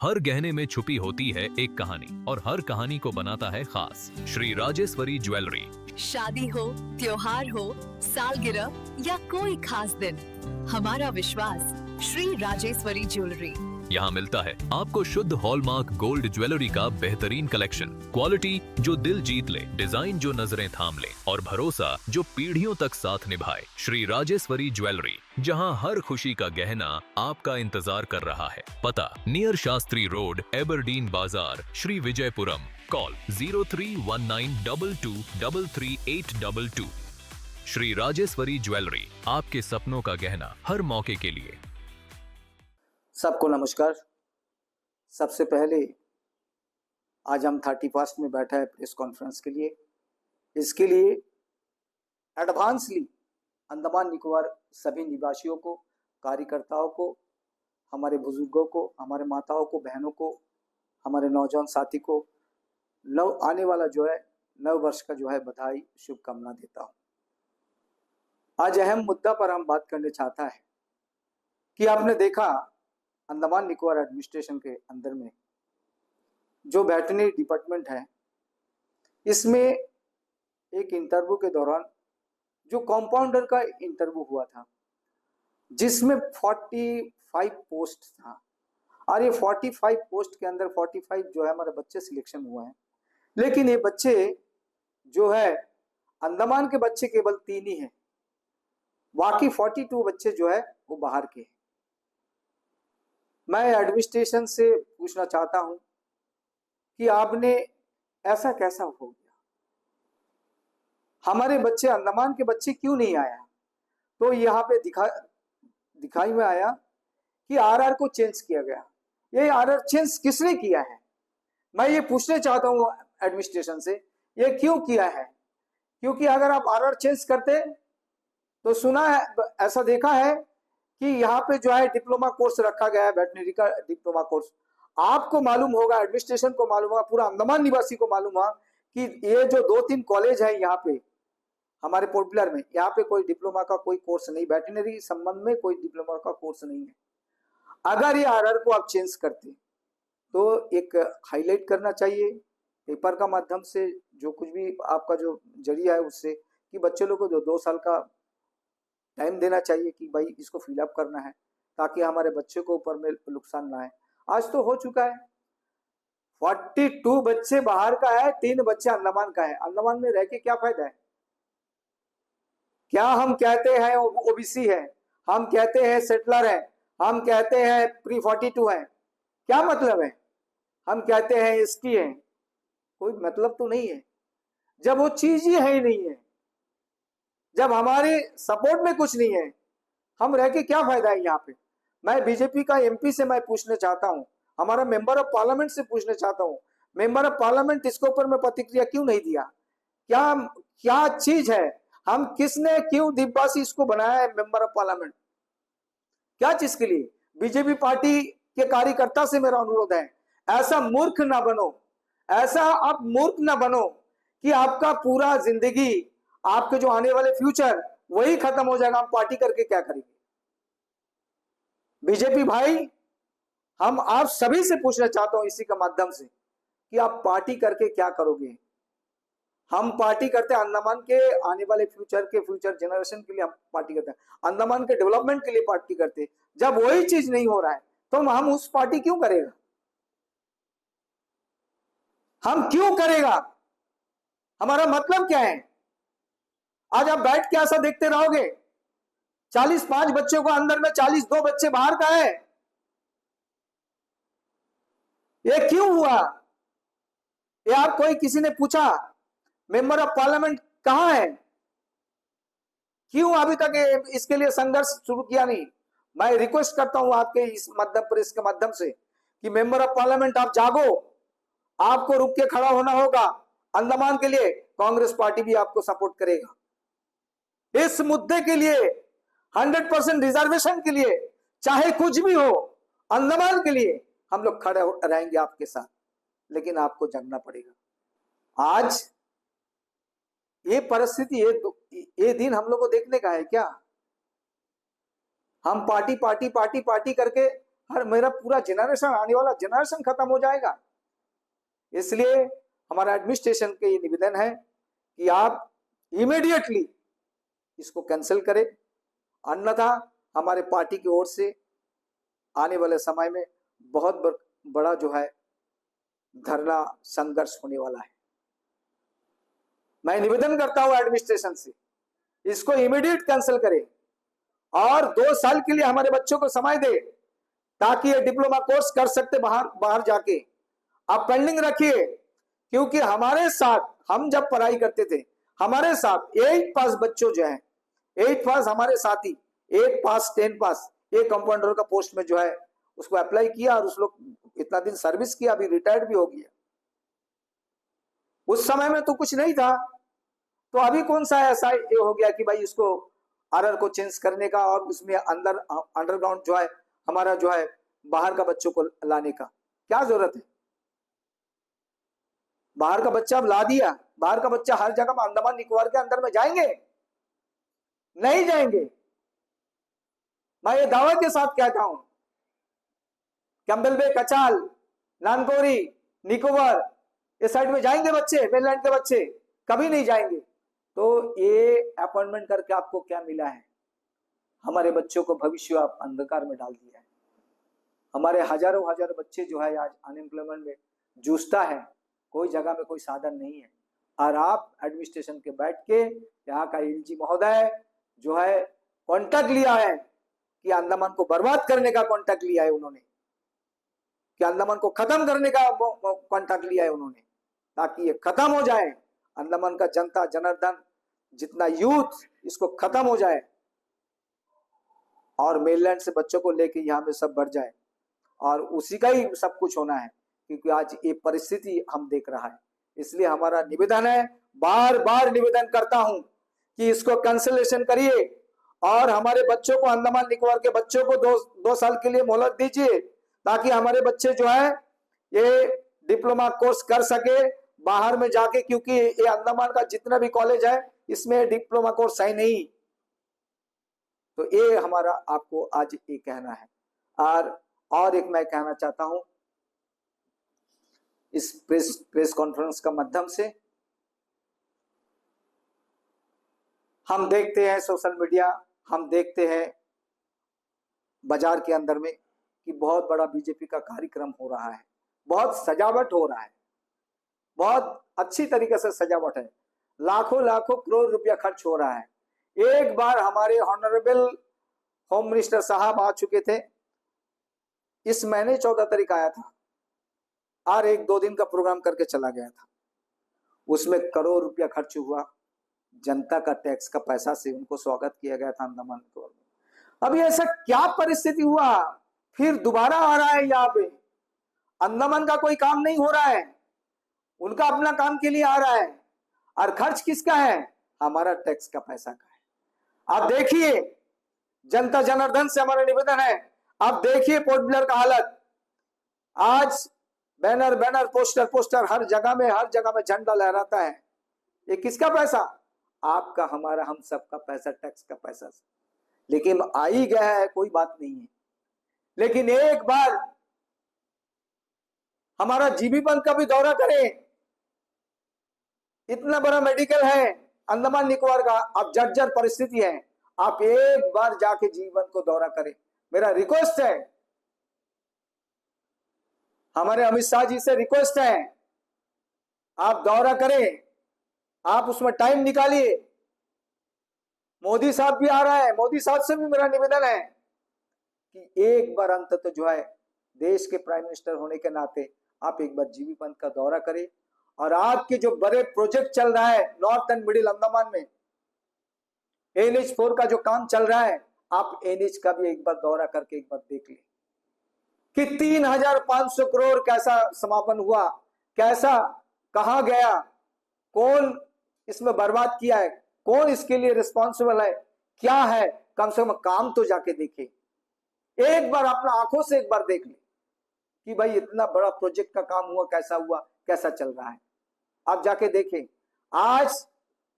हर गहने में छुपी होती है एक कहानी और हर कहानी को बनाता है खास। श्री राजेश्वरी ज्वेलरी। शादी हो, त्योहार हो, सालगिरह या कोई खास दिन, हमारा विश्वास श्री राजेश्वरी ज्वेलरी। यहाँ मिलता है आपको शुद्ध हॉलमार्क गोल्ड ज्वेलरी का बेहतरीन कलेक्शन, क्वालिटी जो दिल जीत ले, डिजाइन जो नजरें थाम ले और भरोसा जो पीढ़ियों तक साथ निभाए। श्री राजेश्वरी ज्वेलरी, जहाँ हर खुशी का गहना आपका इंतजार कर रहा है। पता नियर शास्त्री रोड, एबरडीन बाजार, श्री विजयपुरम। कॉल 031922333822। श्री राजेश्वरी ज्वेलरी, आपके सपनों का गहना हर मौके के लिए। सबको नमस्कार। सबसे पहले आज हम 31 में बैठा है प्रेस कॉन्फ्रेंस के लिए। इसके लिए एडवांसली अंडमान निकोबार सभी निवासियों को, कार्यकर्ताओं को, हमारे बुजुर्गों को, हमारे माताओं को, बहनों को, हमारे नौजवान साथी को आने वाला जो है नव वर्ष का जो है बधाई, शुभकामना देता हूँ। आज अहम मुद्दा पर हम बात करने चाहता है कि आपने देखा अंडमान निकोबार एडमिनिस्ट्रेशन के अंदर में जो वेटरनरी डिपार्टमेंट है, इसमें एक इंटरव्यू के दौरान जो कंपाउंडर का इंटरव्यू हुआ था, जिसमें 45 पोस्ट था और ये 45 पोस्ट के अंदर 45 जो है हमारे बच्चे सिलेक्शन हुए हैं, लेकिन ये बच्चे जो है अंडमान के बच्चे केवल 3 ही हैं, बाकी 42 बच्चे जो है वो बाहर के हैं। मैं एडमिनिस्ट्रेशन से पूछना चाहता हूं कि आपने ऐसा कैसा हो गया, हमारे बच्चे अंडमान के बच्चे क्यों नहीं आया? तो यहाँ पे दिखाई में आया कि आरआर को चेंज किया गया। ये आरआर चेंज किसने किया है? मैं ये पूछना चाहता हूँ एडमिनिस्ट्रेशन से, ये क्यों किया है? क्योंकि अगर आप आरआर चेंज करते तो सुना है, ऐसा देखा है कि यहाँ पे जो है डिप्लोमा कोर्स रखा गया है, वेटरनरी का डिप्लोमा कोर्स। आपको मालूम होगा, एडमिनिस्ट्रेशन को मालूम होगा, पूरा अंडमान निवासी को मालूम होगा कि ये जो 2-3 कॉलेज है यहाँ पे हमारे पोर्ट ब्लेयर में, यहाँ पे कोई डिप्लोमा का कोई कोर्स नहीं, वेटरनरी संबंध में कोई डिप्लोमा का कोर्स नहीं है। अगर ये आरआर को आप चेंज करते तो एक हाईलाइट करना चाहिए पेपर का माध्यम से, जो कुछ भी आपका जो जरिया है उससे, कि बच्चे लोग को जो 2 साल का टाइम देना चाहिए कि भाई इसको फिलअप करना है, ताकि हमारे बच्चे को ऊपर में नुकसान ना आए। आज तो हो चुका है, 42 बच्चे बाहर का है, 3 बच्चे अंडमान का है। अंडमान में रह के क्या फायदा है? क्या हम कहते हैं ओबीसी है, हम कहते हैं सेटलर है, हम कहते हैं प्री 42 है, क्या मतलब है? हम कहते हैं एसटी है, कोई मतलब तो नहीं है जब वो चीज ही है ही नहीं है, जब हमारे सपोर्ट में कुछ नहीं है, हम रह के क्या फायदा है यहाँ पे? मैं बीजेपी का एमपी से मैं पूछना चाहता हूँ, हमारा मेंबर ऑफ पार्लियामेंट से पूछना चाहता हूँ, मेंबर ऑफ पार्लियामेंट इसके ऊपर में प्रतिक्रिया क्यों नहीं दिया? क्या क्या चीज है? हम किसने क्यों दीपवासी इसको बनाया है मेंबर ऑफ पार्लियामेंट? क्या चीज के लिए? बीजेपी पार्टी के कार्यकर्ता से मेरा अनुरोध है, ऐसा मूर्ख ना बनो, ऐसा आप मूर्ख ना बनो कि आपका पूरा जिंदगी, आपके जो आने वाले फ्यूचर वही खत्म हो जाएगा। हम पार्टी करके क्या करेंगे? बीजेपी भाई, हम आप सभी से पूछना चाहता हूं इसी के माध्यम से कि आप पार्टी करके क्या करोगे? हम पार्टी करते हैं अंडमान के आने वाले फ्यूचर जनरेशन के लिए हम पार्टी करते हैं, अंडमान के डेवलपमेंट के लिए पार्टी करते हैं। जब वही चीज नहीं हो रहा है तो हम उस पार्टी क्यों करेगा? हम क्यों करेगा? हमारा मतलब क्या है? आज आप बैठ के ऐसा देखते रहोगे? 45 बच्चों को अंदर में, 42 बच्चे बाहर का है। ये क्यों हुआ? ये आप कोई किसी ने पूछा मेंबर ऑफ पार्लियामेंट कहां है? क्यों अभी तक इसके लिए संघर्ष शुरू किया नहीं? मैं रिक्वेस्ट करता हूं आपके इस मध्य प्रेस के माध्यम से कि मेंबर ऑफ पार्लियामेंट आप जागो, आपको रुक के खड़ा होना होगा अंडमान के लिए। कांग्रेस पार्टी भी आपको सपोर्ट करेगा इस मुद्दे के लिए, 100% रिजर्वेशन के लिए, चाहे कुछ भी हो, अंडमान के लिए हम लोग खड़े रहेंगे आपके साथ, लेकिन आपको जगना पड़ेगा। आज ये परिस्थिति, ये दिन हम लोग को देखने का है क्या? हम पार्टी करके और मेरा पूरा जनरेशन, आने वाला जनरेशन खत्म हो जाएगा। इसलिए हमारा एडमिनिस्ट्रेशन के ये निवेदन है कि आप इमीडिएटली इसको कैंसिल करें, अन्यथा हमारे पार्टी की ओर से आने वाले समय में बहुत बड़ा जो है धरना संघर्ष होने वाला है। मैं निवेदन करता हूं एडमिनिस्ट्रेशन से, इसको इमीडिएट कैंसिल करें और 2 साल के लिए हमारे बच्चों को समय दे ताकि ये डिप्लोमा कोर्स कर सकते बाहर जाके। आप पेंडिंग रखिए, क्योंकि हमारे साथ हम जब पढ़ाई करते थे, हमारे साथ 8 पास बच्चों जो है, 8 पास हमारे साथी, 8 पास 10 पास एक कंपाउंडर का पोस्ट में जो है उसको अप्लाई किया और उस लोग इतना दिन सर्विस किया, अभी रिटायर्ड भी हो गया। उस समय में तो कुछ नहीं था, तो अभी कौन सा ऐसा ये हो गया कि भाई इसको आरआर को चेंज करने का और उसमें अंदर अंडरग्राउंड जो है हमारा जो है बाहर का बच्चों को लाने का क्या जरूरत है? बाहर का बच्चा अब ला दिया, बाहर का बच्चा हर जगह में अंडमान निकोबार के अंदर में जाएंगे? नहीं जाएंगे। मैं ये दावा के साथ कहता हूं, कैंपबेल बे, कचाल, नानकोरी, निकोबार, इस साइड में जाएंगे बच्चे? मेनलैंड के बच्चे कभी नहीं जाएंगे। तो ये अपॉइंटमेंट करके आपको क्या मिला है? हमारे बच्चों को भविष्य आप अंधकार में डाल दिया है। हमारे हजारों बच्चे जो है आज अनएम्प्लॉयमेंट में जूझता है, कोई जगह में कोई साधन नहीं है। और आप एडमिनिस्ट्रेशन के बैठ के यहाँ का एलजी महोदय जो है कॉन्ट्रैक्ट लिया है कि अंडमान को बर्बाद करने का कॉन्ट्रैक्ट लिया है उन्होंने, कि अंडमान को खत्म करने का कॉन्ट्रैक्ट लिया है उन्होंने, ताकि ये खत्म हो जाए। अंडमान का जनता जनार्दन, जितना यूथ, इसको खत्म हो जाए और मेनलैंड से बच्चों को लेके यहाँ पे सब बढ़ जाए और उसी का ही सब कुछ होना है, क्योंकि आज ये परिस्थिति हम देख रहा है। इसलिए हमारा निवेदन है, बार बार निवेदन करता हूं कि इसको कैंसिलेशन करिए और हमारे बच्चों को, अंडमान निकोबार के बच्चों को 2 साल के लिए मोहलत दीजिए, ताकि हमारे बच्चे जो है ये डिप्लोमा कोर्स कर सके बाहर में जाके, क्योंकि ये अंडमान का जितना भी कॉलेज है इसमें डिप्लोमा कोर्स है नहीं। तो ये हमारा आपको आज ये कहना है। और एक मैं कहना चाहता हूं इस प्रेस कॉन्फ्रेंस का माध्यम से, हम देखते हैं सोशल मीडिया, हम देखते हैं बाजार के अंदर में कि बहुत बड़ा बीजेपी का कार्यक्रम हो रहा है, बहुत सजावट हो रहा है, बहुत अच्छी तरीके से सजावट है, लाखों करोड़ रुपया खर्च हो रहा है। एक बार हमारे ऑनरेबल होम मिनिस्टर साहब आ चुके थे, इस महीने 14 तारीख आया था और 1-2 दिन का प्रोग्राम करके चला गया था। उसमें करोड़ रुपया खर्च हुआ, जनता का टैक्स का पैसा से उनको स्वागत किया गया था अंडमान निकोबार में। अभी ऐसा क्या परिस्थिति हुआ, फिर दोबारा आ रहा है यहाँ पे? अंडमान का कोई काम नहीं हो रहा है, उनका अपना काम के लिए आ रहा है और खर्च किसका है? हमारा टैक्स का पैसा का है। आप देखिए, जनता जनार्दन से हमारा निवेदन है, आप देखिए पोर्ट ब्लेयर का हालत। आज बैनर पोस्टर हर जगह में झंडा लहराता है। ये किसका पैसा? आपका, हमारा, हम सबका पैसा, टैक्स का पैसा। लेकिन आ ही गया है, कोई बात नहीं है। लेकिन एक बार हमारा जीबी बैंक का भी दौरा करें, इतना बड़ा मेडिकल है अंडमान निकोबार का, अब जर्जर परिस्थिति है, आप एक बार जाके जीबी बैंक को दौरा करें। मेरा रिक्वेस्ट है, हमारे अमित शाह जी से रिक्वेस्ट है, आप दौरा करें, आप उसमें टाइम निकालिए। मोदी साहब भी आ रहा है, मोदी साहब से भी मेरा निवेदन है कि एक बार अंततः जो है देश के प्राइम मिनिस्टर होने के नाते आप एक बार जीबी पंत का दौरा करें और आपके जो बड़े प्रोजेक्ट चल रहा है नॉर्थ एंड मिडिल अंडमान में, NH4 का जो काम चल रहा है, आप NH का भी एक बार दौरा करके एक बार देख लें कि 3,500 करोड़ कैसा समापन हुआ, कैसा, कहां गया, कौन इसमें बर्बाद किया है, कौन इसके लिए रिस्पॉन्सिबल है, क्या है। कम से कम काम तो जाके देखे, एक बार अपना आंखों से एक बार देख ले कि भाई इतना बड़ा प्रोजेक्ट का काम हुआ, कैसा चल रहा है। आप जाके देखें। आज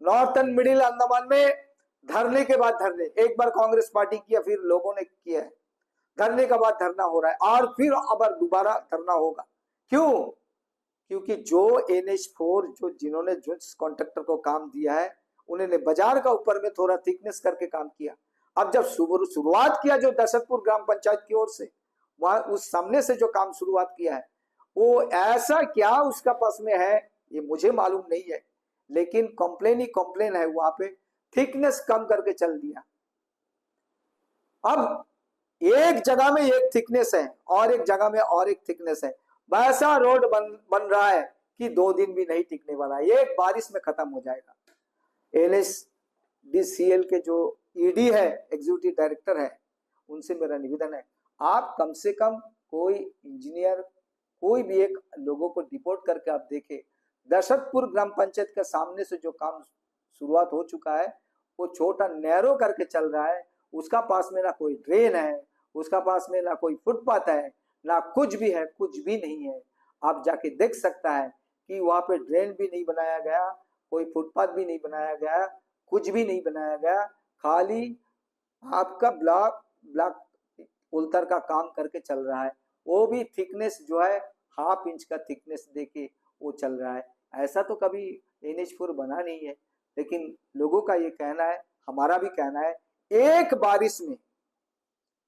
नॉर्थ एंड मिडिल अंडमान में धरने के बाद धरने, एक बार कांग्रेस पार्टी किया, फिर लोगों ने किया है, धरने के बाद धरना हो रहा है और फिर अब दोबारा धरना होगा। क्यों? क्योंकि जो NH4 जो जिन्होंने जिस कॉन्ट्रैक्टर को काम दिया है उन्होंने बाजार का ऊपर में थोड़ा थिकनेस करके काम किया। अब जब शुरुआत किया जो दशरथपुर ग्राम पंचायत की ओर से, वहां उस सामने से जो काम शुरुआत किया है वो ऐसा क्या उसका पास में है ये मुझे मालूम नहीं है, लेकिन कंप्लेन ही कंप्लेन है। वहां पे थिकनेस कम करके चल दिया। अब एक जगह में एक थिकनेस है और एक जगह में और एक थिकनेस है। वैसा रोड बन रहा है कि 2 दिन भी नहीं टिकने वाला है, एक बारिश में खत्म हो जाएगा। NSDCL के जो ED है, एग्जीक्यूटिव डायरेक्टर है, उनसे मेरा निवेदन है आप कम से कम कोई इंजीनियर कोई भी एक लोगों को रिपोर्ट करके आप देखें। दशरथपुर ग्राम पंचायत के सामने से जो काम शुरुआत हो चुका है वो छोटा नैरो करके चल रहा है। उसका पास में ना कोई ड्रेन है, उसका पास में ना कोई फुटपाथ है, ना कुछ भी है, कुछ भी नहीं है। आप जाके देख सकता है कि वहां पे ड्रेन भी नहीं बनाया गया, कोई फुटपाथ भी नहीं बनाया गया, कुछ भी नहीं बनाया गया, खाली आपका ब्लॉक उल्तर का काम करके चल रहा है। वो भी थिकनेस जो है 1/2 इंच का थिकनेस देके वो चल रहा है। ऐसा तो कभी NH4 बना नहीं है, लेकिन लोगों का ये कहना है, हमारा भी कहना है, एक बारिश में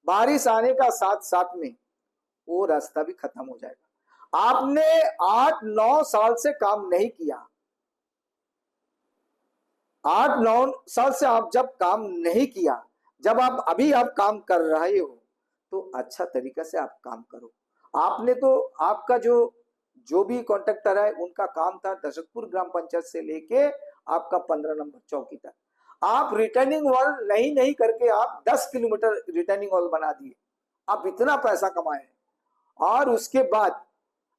बारिश आने का साथ साथ में वो रास्ता भी खत्म हो जाएगा। आपने 8-9 साल से काम नहीं किया, 8-9 साल से आप जब काम नहीं किया, जब आप अभी आप काम कर रहे हो तो अच्छा तरीका से आप काम करो। आपने तो आपका जो भी कॉन्ट्रैक्टर है उनका काम था दशरथपुर ग्राम पंचायत से लेके आपका 15 नंबर चौकी तक। आप रिटर्निंग वॉल नहीं करके आप 10 किलोमीटर रिटर्निंग वॉल बना दिए। आप इतना पैसा कमाए और उसके बाद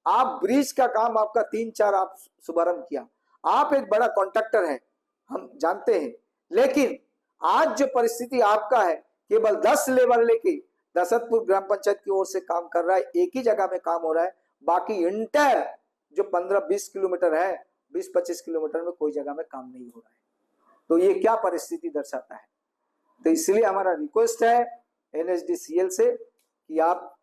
आप ब्रिज का काम आपका 3-4 आप शुभारंभ किया। आप एक बड़ा कॉन्ट्रैक्टर है, हम जानते हैं, लेकिन आज जो परिस्थिति आपका है केवल 10 लेबर लेके दशरथपुर ग्राम पंचायत की ओर से काम कर रहा है, एक ही जगह में काम हो रहा है, बाकी इंटर जो 15-20 किलोमीटर है, 20-25 किलोमीटर में कोई जगह में काम नहीं हो रहा है। तो ये क्या परिस्थिति दर्शाता है? तो इसलिए हमारा रिक्वेस्ट है NSDCL से कि आप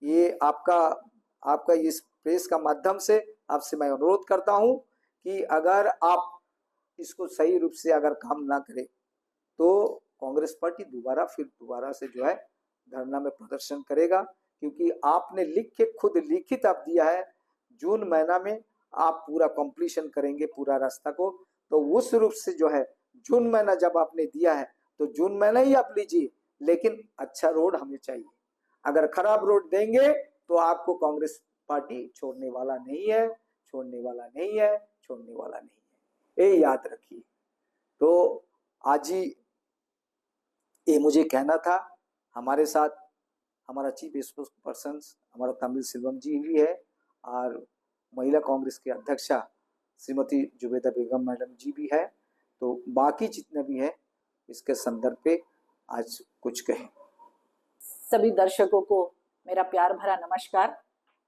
ये आपका इस प्रेस का माध्यम से आपसे मैं अनुरोध करता हूं कि अगर आप इसको सही रूप से अगर काम ना करें तो कांग्रेस पार्टी दोबारा से जो है धरना में प्रदर्शन करेगा। क्योंकि आपने खुद लिखित आप दिया है जून महीना में आप पूरा कंप्लीशन करेंगे पूरा रास्ता को, तो उस रूप से जो है जून महीना जब आपने दिया है तो जून महीना ही आप लीजिए, लेकिन अच्छा रोड हमें चाहिए। अगर खराब रोड देंगे तो आपको कांग्रेस पार्टी छोड़ने वाला नहीं है। ये याद रखिए। तो आज ही ये मुझे कहना था। हमारे साथ हमारा चीफ स्पोक्स पर्सन हमारा तमिल सेल्वम जी भी है और महिला कांग्रेस की अध्यक्षा श्रीमती जुबेदा बेगम मैडम जी भी है। तो बाकी जितने भी है इसके संदर्भ पे आज कुछ कहें। सभी दर्शकों को मेरा प्यार भरा नमस्कार।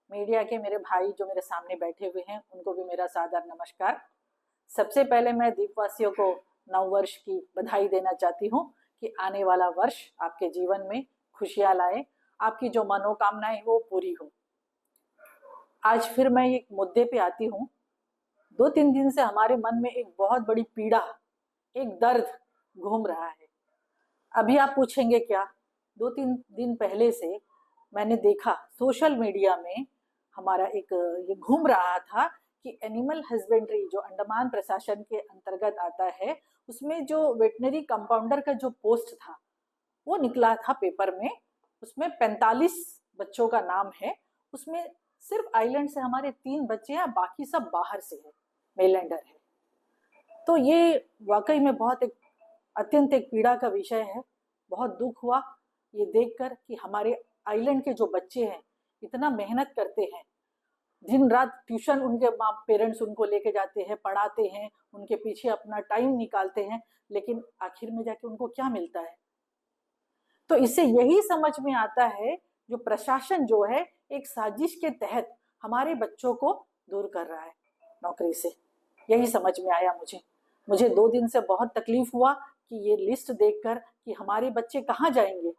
मीडिया के मेरे भाई जो मेरे सामने बैठे हुए हैं उनको भी मेरा सादर नमस्कार। सबसे पहले मैं दीपवासियों को नव वर्ष की बधाई देना चाहती हूँ कि आने वाला वर्ष आपके जीवन में खुशियां लाए, आपकी जो मनोकामनाएं वो पूरी हो। आज फिर मैं एक मुद्दे पे आती हूँ। 2-3 दिन से हमारे मन में एक बहुत बड़ी पीड़ा, एक दर्द घूम रहा है। अभी आप पूछेंगे क्या? 2-3 दिन पहले से मैंने देखा सोशल मीडिया में हमारा एक ये घूम रहा था कि एनिमल हस्बेंड्री जो अंडमान प्रशासन के अंतर्गत आता है उसमें जो वेटनरी कंपाउंडर का जो पोस्ट था वो निकला था पेपर में। उसमें 45 बच्चों का नाम है। उसमें सिर्फ आइलैंड से हमारे 3 बच्चे हैं, बाकी सब बाहर से है, मेलैंडर है। तो ये वाकई में बहुत अत्यंत एक पीड़ा का विषय है। बहुत दुख हुआ ये देखकर कि हमारे आइलैंड के जो बच्चे हैं इतना मेहनत करते हैं, दिन रात ट्यूशन उनके पेरेंट्स उनको लेके जाते हैं, पढ़ाते हैं, उनके पीछे अपना टाइम निकालते हैं, लेकिन आखिर में जाके उनको क्या मिलता है? तो इससे यही समझ में आता है जो प्रशासन जो है एक साजिश के तहत हमारे बच्चों को दूर कर रहा है नौकरी से। यही समझ में आया मुझे 2 दिन से बहुत तकलीफ हुआ कि ये लिस्ट देखकर कि हमारे बच्चे कहाँ जाएंगे।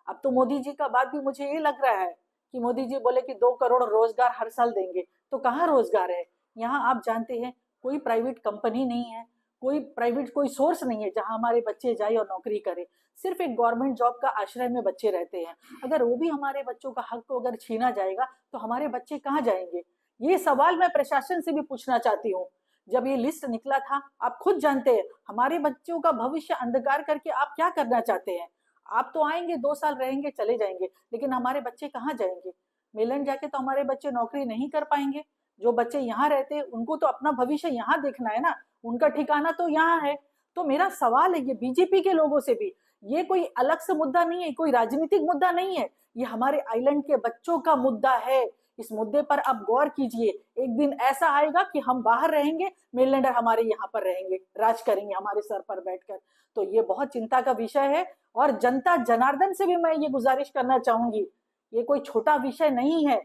अब तो मोदी जी का बात भी मुझे ये लग रहा है कि मोदी जी बोले कि 2 करोड़ रोजगार हर साल देंगे, तो कहाँ रोजगार है? यहाँ आप जानते हैं कोई प्राइवेट कंपनी नहीं है, कोई प्राइवेट कोई सोर्स नहीं है जहाँ हमारे बच्चे जाए और नौकरी करे। सिर्फ एक गवर्नमेंट जॉब का आश्रय में बच्चे रहते हैं। अगर वो भी हमारे बच्चों का हक को अगर छीना जाएगा तो हमारे बच्चे कहाँ जाएंगे? ये सवाल मैं प्रशासन से भी पूछना चाहती हूँ। जब ये लिस्ट निकला था, आप खुद जानते हैं हमारे बच्चों का भविष्य अंधकार करके आप क्या करना चाहते हैं? आप तो आएंगे, 2 साल रहेंगे, चले जाएंगे, लेकिन हमारे बच्चे कहाँ जाएंगे? मेलैंड जाके तो हमारे बच्चे नौकरी नहीं कर पाएंगे। जो बच्चे यहाँ रहते हैं उनको तो अपना भविष्य यहाँ देखना है ना, उनका ठिकाना तो यहाँ है। तो मेरा सवाल है ये बीजेपी के लोगों से भी, ये कोई अलग से मुद्दा नहीं है, कोई राजनीतिक मुद्दा नहीं है, ये हमारे आइलैंड के बच्चों का मुद्दा है। इस मुद्दे पर आप गौर कीजिए। एक दिन ऐसा आएगा कि हम बाहर रहेंगे, मेलैंडर हमारे यहाँ पर रहेंगे, राज करेंगे हमारे सर पर बैठकर। तो ये बहुत चिंता का विषय है और जनता जनार्दन से भी मैं ये गुजारिश करना चाहूंगी, ये कोई छोटा विषय नहीं है,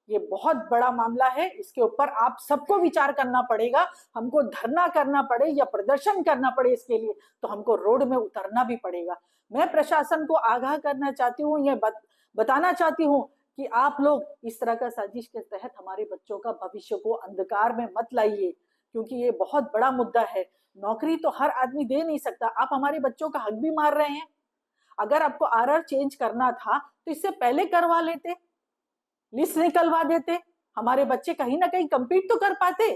ये बहुत बड़ा मामला है। इसके ऊपर आप सबको विचार करना पड़ेगा। हमको धरना करना पड़े या प्रदर्शन करना पड़े इसके लिए, तो हमको रोड में उतरना भी पड़ेगा। मैं प्रशासन को आगाह करना चाहती हूँ, ये बताना चाहती हूँ कि आप लोग इस तरह का साजिश के तहत हमारे बच्चों का भविष्य को अंधकार में मत लाइए, क्योंकि ये बहुत बड़ा मुद्दा है। नौकरी तो हर आदमी दे नहीं सकता, आप हमारे बच्चों का हक भी मार रहे हैं। अगर आपको आरआर चेंज करना था तो इससे पहले करवा लेते, लिस्ट निकलवा देते, हमारे बच्चे कहीं ना कहीं compete तो कर पाते।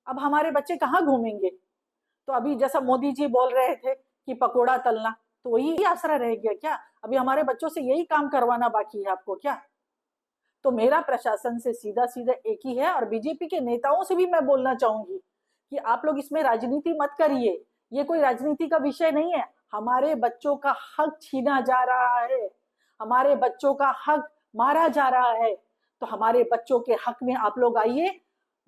अब हमारे बच्चे कहाँ घूमेंगे? तो अभी जैसा मोदी जी बोल रहे थे कि पकोड़ा तलना, तो वही आसरा रह गया क्या? अभी हमारे बच्चों से यही काम करवाना बाकी है आपको क्या? तो मेरा प्रशासन से सीधा सीधा एक ही है, और बीजेपी के नेताओं से भी मैं बोलना चाहूंगी कि आप लोग इसमें राजनीति मत करिए, ये कोई राजनीति का विषय नहीं है। हमारे बच्चों का हक छीना जा रहा है, हमारे बच्चों का हक मारा जा रहा है। तो हमारे बच्चों के हक में आप लोग आइए,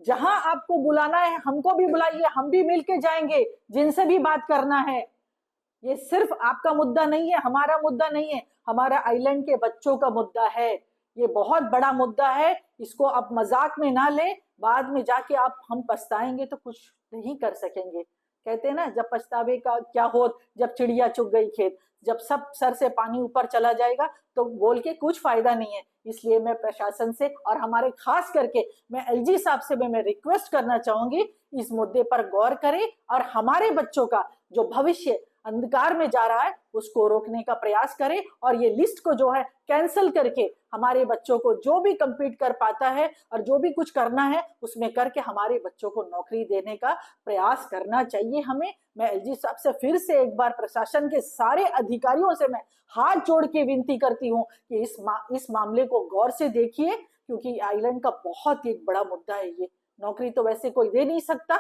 जहां आपको बुलाना है हमको भी बुलाइए, हम भी मिलके जाएंगे, जिनसे भी बात करना है। ये सिर्फ आपका मुद्दा नहीं है, हमारा मुद्दा नहीं है, हमारा आइलैंड के बच्चों का मुद्दा है। ये बहुत बड़ा मुद्दा है, इसको आप मजाक में ना ले, बाद में जाके आप हम पछताएंगे तो कुछ नहीं कर सकेंगे। कहते हैं ना, जब पछतावे का क्या होत, जब चिड़िया चुग गई खेत। जब सब सर से पानी ऊपर चला जाएगा तो बोल के कुछ फायदा नहीं है। इसलिए मैं प्रशासन से और हमारे खास करके मैं एलजी साहब से भी मैं रिक्वेस्ट करना चाहूंगी, इस मुद्दे पर गौर करें और हमारे बच्चों का जो भविष्य अंधकार में जा रहा है उसको रोकने का प्रयास करें, और ये लिस्ट को जो है कैंसिल करके हमारे बच्चों को जो भी compete कर पाता है और जो भी कुछ करना है उसमें करके हमारे बच्चों को नौकरी देने का प्रयास करना चाहिए हमें। मैं एलजी साहब से फिर से एक बार प्रशासन के सारे अधिकारियों से मैं हाथ जोड़ के विनती करती हूँ कि इस मामले को गौर से देखिए, क्योंकि आइलैंड का बहुत एक बड़ा मुद्दा है। ये नौकरी तो वैसे कोई दे नहीं सकता,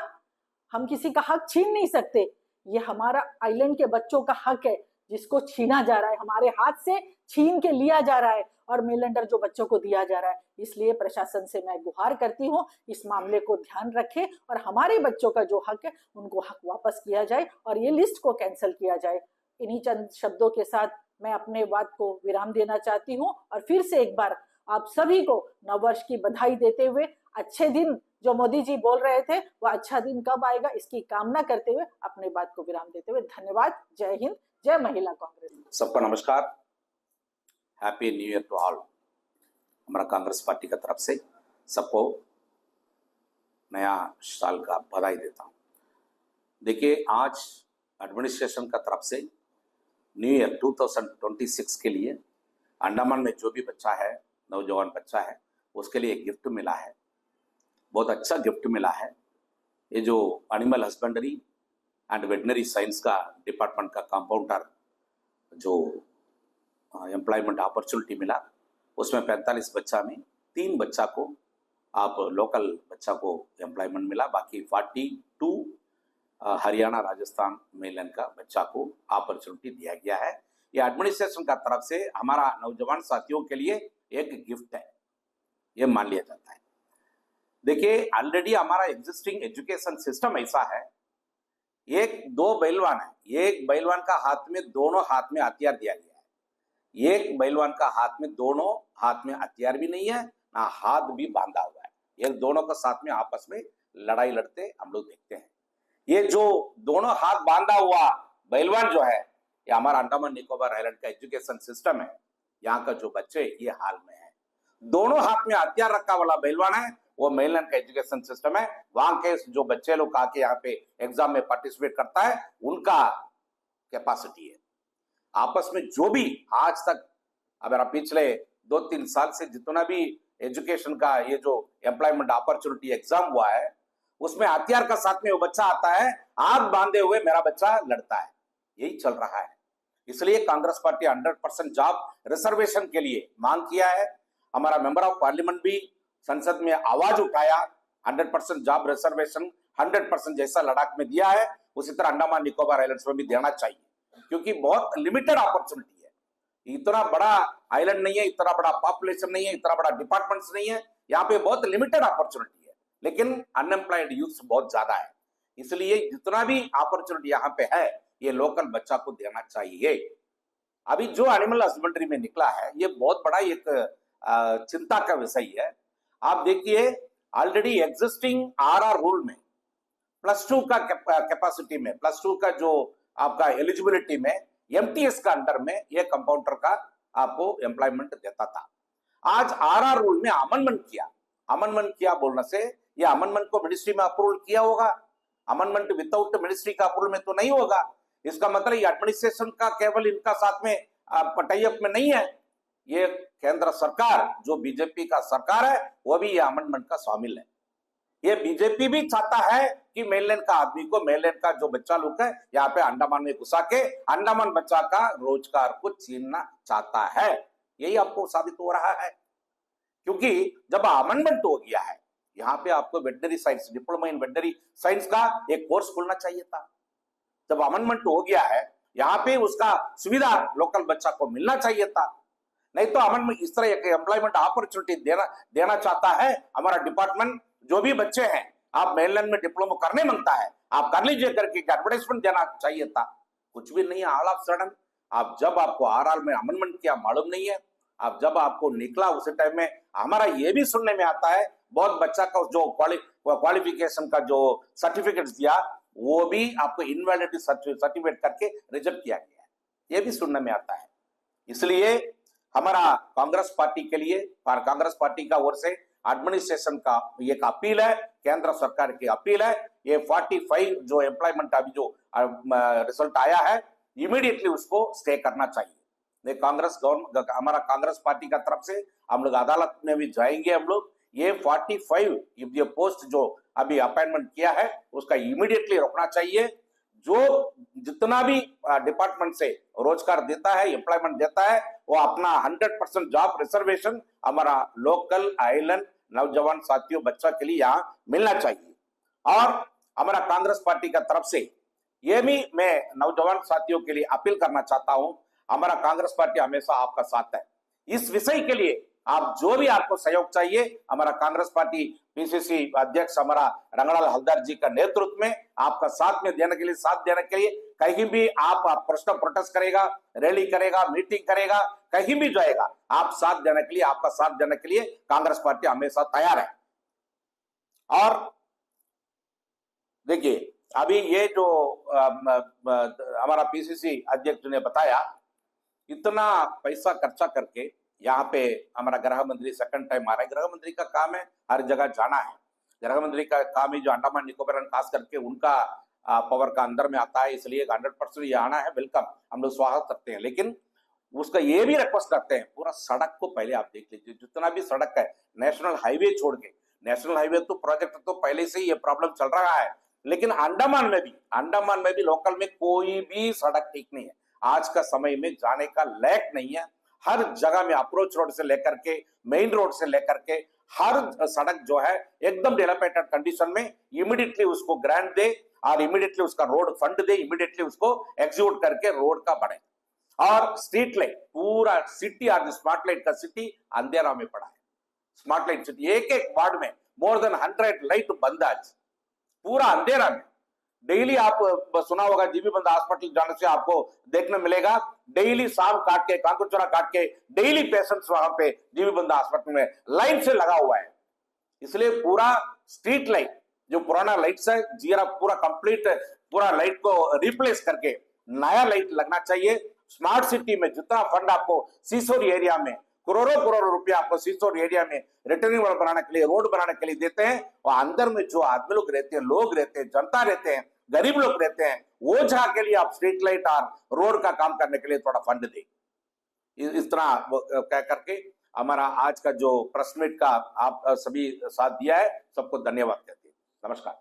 हम किसी का हक छीन नहीं सकते, ये हमारा आइलैंड के बच्चों का हक है जिसको छीना जा रहा है, हमारे हाथ से छीन के लिया जा रहा है और मेलैंडर जो बच्चों को दिया जा रहा है। इसलिए प्रशासन से मैं गुहार करती हूँ, इस मामले को ध्यान रखें और हमारे बच्चों का जो हक है उनको हक वापस किया जाए और ये लिस्ट को कैंसिल किया जाए। इन्हीं चंद शब्दों के साथ मैं अपने बात को विराम देना चाहती हूँ और फिर से एक बार आप सभी को नववर्ष की बधाई देते हुए, अच्छे दिन जो मोदी जी बोल रहे थे वह अच्छा दिन कब आएगा इसकी कामना करते हुए अपने बात को विराम देते हुए धन्यवाद। जय हिंद, जय महिला कांग्रेस। सबको नमस्कार, happy new year to all. हमारा कांग्रेस पार्टी का तरफ से सबको नया साल का बधाई देता हूँ। देखिए, आज एडमिनिस्ट्रेशन का तरफ से न्यू ईयर 2026 के लिए अंडमान में जो भी बच्चा है, नौजवान बच्चा है, उसके लिए एक गिफ्ट मिला है, बहुत अच्छा गिफ्ट मिला है। ये जो animal husbandry and veterinary science का डिपार्टमेंट का कंपाउंडर जो एम्प्लॉयमेंट अपॉर्चुनिटी मिला, उसमें 45 बच्चा में 3 बच्चा को आप लोकल बच्चा को एम्प्लॉयमेंट मिला, बाकी 42 हरियाणा राजस्थान मेलन का बच्चा को अपॉर्चुनिटी दिया गया है। ये एडमिनिस्ट्रेशन का तरफ से हमारा नौजवान साथियों के लिए एक गिफ्ट है, ये मान लिया जाता है। देखिए, ऑलरेडी हमारा एग्जिस्टिंग एजुकेशन सिस्टम ऐसा है, 1-2 बैलवान है, एक बैलवान का हाथ में दोनों हाथ में हथियार दिया गया है। एक बैलवान का हाथ में दोनों हाथ में हथियार भी नहीं है, ना हाथ भी बांधा हुआ है। ये दोनों का साथ में आपस में लड़ाई लड़ते हम लोग देखते हैं। ये जो दोनों हाथ बांधा हुआ बैलवान जो है, ये हमारा अंडमान निकोबार आइलैंड का एजुकेशन सिस्टम है। यहाँ का जो बच्चे ये हाल में है। दोनों हाथ में हथियार रखा वाला पहलवान है वो मेनलैंड का एजुकेशन सिस्टम है। वहां के जो बच्चे लोग आके यहाँ पे एग्जाम में पार्टिसिपेट करता है उनका कैपेसिटी है। आपस में जो भी आज तक अगर पिछले 2-3 साल से जितना भी एजुकेशन का ये जो एम्प्लॉयमेंट अपॉर्चुनिटी एग्जाम हुआ है उसमें हथियार का साथ में वो बच्चा आता है, आग बांधे हुए मेरा बच्चा लड़ता है, यही चल रहा है। इसलिए कांग्रेस पार्टी 100% जॉब रिजर्वेशन के लिए मांग किया है। हमारा मेंबर ऑफ पार्लियामेंट भी संसद में आवाज उठाया, 100% जॉब रिजर्वेशन 100% जैसा लद्दाख में दिया है उसी तरह अंडमान निकोबार आइलैंड्स में भी देना चाहिए, क्योंकि बहुत लिमिटेड अपॉर्चुनिटी है। इतना बड़ा आइलैंड नहीं है, इतना बड़ा पॉपुलेशन नहीं है, इतना बड़ा डिपार्टमेंट्स नहीं है, यहाँ पे बहुत लिमिटेड अपॉर्चुनिटी है, लेकिन अनएम्प्लॉयड यूथ बहुत ज्यादा है। इसलिए जितना भी अपॉर्चुनिटी यहाँ पे है ये लोकल बच्चा को देना चाहिए। अभी जो एनिमल हस्बेंड्री में निकला है ये बहुत बड़ा एक चिंता का विषय है। आप देखिए ऑलरेडी एग्जिस्टिंग आरआर रूल में +2 का कैपेसिटी में +2 का जो आपका एलिजिबिलिटी में एमटीएस का अंडर में ये कंपाउंडर का आपको एम्प्लॉयमेंट देता था। आज आरआर रूल में अमेंडमेंट किया बोलने से ये अमेंडमेंट को मिनिस्ट्री में अप्रूवल किया होगा। अमेंडमेंट विदाउट मिनिस्ट्री का अप्रूवल में तो नहीं होगा। इसका मतलब ये एडमिनिस्ट्रेशन का केवल इनका साथ में टाई अप में नहीं है, ये केंद्र सरकार जो बीजेपी का सरकार है वो भी ये अमेंडमेंट का शामिल है। ये बीजेपी भी चाहता है कि मेनलैंड का आदमी को, मेनलैंड का जो बच्चा लोग है यहाँ पे अंडमान में घुसा के अंडमान बच्चा का रोजगार को छीनना चाहता है। यही आपको साबित हो रहा है, क्योंकि जब अमेंडमेंट हो गया है यहाँ पे आपको veterinary science, diploma in veterinary science का एक कोर्स खोलना चाहिए था। जब अमेंडमेंट हो गया है यहाँ पे उसका सुविधा लोकल बच्चा को मिलना चाहिए था। नहीं तो अमेंडमेंट इस तरह एक एम्प्लॉयमेंट अपॉर्चुनिटी देना चाहता है हमारा डिपार्टमेंट। जो भी बच्चे हैं आप मेनलैंड में डिप्लोमा करने मांगता है आप कर लीजिए करके एडवर्टाइजमेंट देना चाहिए था, कुछ भी नहीं है। ऑल ऑफ सडन आप जब आपको आरआर में अमेंडमेंट किया मालूम नहीं है, आप जब आपको निकला उसी टाइम में हमारा ये भी सुनने में आता है बहुत बच्चा का जो क्वालिफिकेशन का जो सर्टिफिकेट दिया वो भी आपको इनवैलिड सर्टिफिकेट करके रिजेक्ट किया गया है, ये भी सुनने में आता है। इसलिए हमारा कांग्रेस पार्टी के लिए और कांग्रेस पार्टी का ओर से एडमिनिस्ट्रेशन का एक अपील है, केंद्र सरकार की अपील है, ये 45 जो एम्प्लॉयमेंट अभी जो रिजल्ट आया है इमीडिएटली उसको स्टे करना चाहिए। कांग्रेस गवर्नमेंट हमारा कांग्रेस पार्टी का तरफ से हम लोग अदालत में भी जाएंगे। हम लोग ये 45 ये पोस्ट जो अभी अपॉइंटमेंट किया है उसका इमीडिएटली रोकना चाहिए। जो जितना भी डिपार्टमेंट से रोजगार देता है, एम्प्लॉयमेंट देता है, वो अपना 100% जॉब रिजर्वेशन हमारा लोकल आइलैंड नौजवान साथियों बच्चा के लिए यहाँ मिलना चाहिए। और हमारा कांग्रेस पार्टी का तरफ से ये भी मैं नौजवान साथियों के लिए अपील करना चाहता हूं, हमारा कांग्रेस पार्टी हमेशा आपका साथ है। इस विषय के लिए आप जो भी आपको सहयोग चाहिए हमारा कांग्रेस पार्टी पीसीसी अध्यक्ष हमारा रंगलाल हलदर जी का नेतृत्व में आपका साथ देने के लिए कहीं भी आप प्रश्न प्रोटेस्ट करेगा, रैली करेगा, मीटिंग करेगा, कहीं भी जाएगा आप साथ देने के लिए, आपका साथ देने के लिए कांग्रेस पार्टी हमेशा तैयार है। और देखिए अभी ये जो हमारा पीसीसी अध्यक्ष ने बताया इतना पैसा खर्चा करके यहाँ पे हमारा गृह मंत्री सेकंड टाइम आ रहा है। गृह मंत्री का काम है हर जगह जाना है, गृह मंत्री का काम ही जो अंडमान निकोबार खास करके उनका पावर का अंदर में आता है, इसलिए 100% ये आना है, वेलकम, हम लोग स्वागत करते हैं। लेकिन उसका ये भी रिक्वेस्ट करते हैं पूरा सड़क को पहले आप देख लीजिए, जितना भी सड़क है नेशनल हाईवे छोड़ के, नेशनल हाईवे तो प्रोजेक्ट तो पहले से ही ये प्रॉब्लम चल रहा है, लेकिन अंडमान में भी लोकल में कोई भी सड़क ठीक नहीं है। आज का समय में जाने का लायक नहीं है। हर जगह में अप्रोच रोड से लेकर के मेन रोड से लेकर के हर सड़क जो है एकदम डेवलपेटेड कंडीशन में इमीडिएटली उसको ग्रांट दे और इमीडिएटली उसका रोड फंड दे, इमीडिएटली उसको एग्जीक्यूट करके रोड का बढ़े। और स्ट्रीट लाइट पूरा सिटी आज स्मार्ट लाइट का सिटी अंधेरा में पड़ा है। स्मार्ट लाइट सिटी एक वार्ड में मोर देन 100 लाइट बंद आज पूरा अंधेरा में। डेली आप सुना होगा जीबी बंदा हॉस्पिटल जाने से आपको देखने मिलेगा डेली शाम काट के कांकुचरा काट के डेली पेशेंट्स वहां पे जीबी बंदा हॉस्पिटल में लाइन से लगा हुआ है। इसलिए पूरा स्ट्रीट लाइट जो पुराना लाइट्स है जीरा पूरा कंप्लीट पूरा लाइट को रिप्लेस करके नया लाइट लगना चाहिए। स्मार्ट सिटी में जितना फंड आपको सीसोर एरिया में करोड़ों करोड़ों रुपया आपको सीसोर एरिया में रिटर्निंग वाल बनाने के लिए, रोड बनाने के लिए देते हैं, और अंदर में जो आदमी लोग रहते हैं, लोग रहते हैं, जनता रहते हैं, गरीब लोग रहते हैं, वो जगह के लिए आप स्ट्रीट लाइट और रोड का काम करने के लिए थोड़ा फंड दें। इस तरह कह करके हमारा आज का जो प्रेस मीट का आप सभी साथ दिया है, सबको धन्यवाद कहते हैं। नमस्कार।